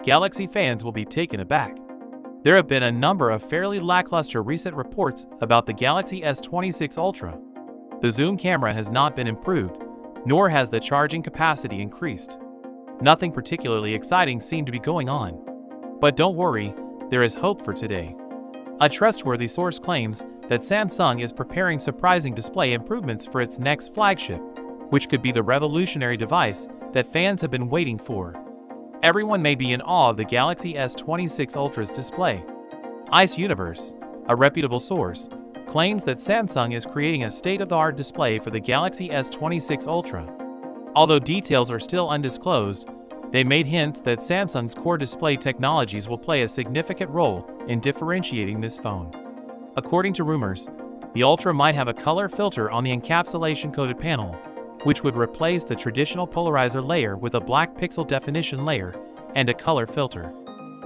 Galaxy fans will be taken aback. There have been a number of fairly lackluster recent reports about the Galaxy S26 Ultra. The zoom camera has not been improved, nor has the charging capacity increased. Nothing particularly exciting seemed to be going on. But don't worry, there is hope for today. A trustworthy source claims that Samsung is preparing surprising display improvements for its next flagship, which could be the revolutionary device that fans have been waiting for. Everyone may be in awe of the Galaxy S26 Ultra's display. Ice Universe, a reputable source, claims that Samsung is creating a state-of-the-art display for the Galaxy S26 Ultra. Although details are still undisclosed, they made hints that Samsung's core display technologies will play a significant role in differentiating this phone. According to rumors, the Ultra might have a color filter on the encapsulation-coated panel, which would replace the traditional polarizer layer with a black pixel definition layer and a color filter.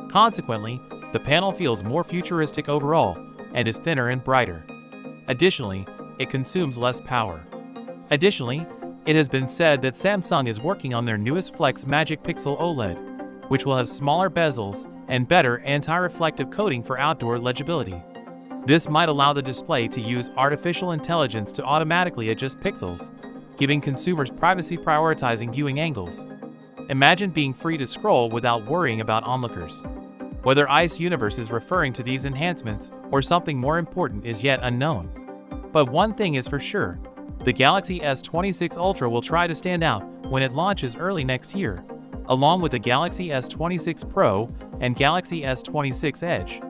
Consequently, the panel feels more futuristic overall and is thinner and brighter. Additionally, it consumes less power. Additionally, it has been said that Samsung is working on their newest Flex Magic Pixel OLED, which will have smaller bezels and better anti-reflective coating for outdoor legibility. This might allow the display to use artificial intelligence to automatically adjust pixels, giving consumers privacy prioritizing viewing angles. Imagine being free to scroll without worrying about onlookers. Whether Ice Universe is referring to these enhancements or something more important is yet unknown. But one thing is for sure, the Galaxy S26 Ultra will try to stand out when it launches early next year, along with the Galaxy S26 Pro and Galaxy S26 Edge.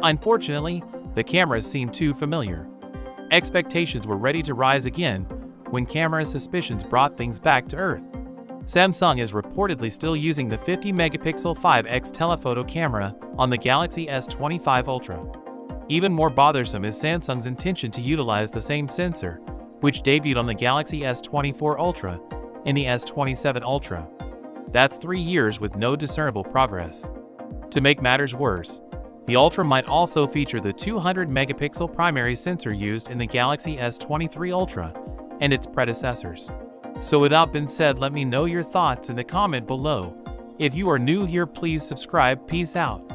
Unfortunately, the cameras seem too familiar. Expectations were ready to rise again when camera suspicions brought things back to earth. Samsung is reportedly still using the 50-megapixel 5x telephoto camera on the Galaxy S25 Ultra. Even more bothersome is Samsung's intention to utilize the same sensor, which debuted on the Galaxy S24 Ultra and the S27 Ultra. That's 3 years with no discernible progress. To make matters worse, the Ultra might also feature the 200-megapixel primary sensor used in the Galaxy S23 Ultra and its predecessors. So with that being said, let me know your thoughts in the comment below. If you are new here, please subscribe. Peace out.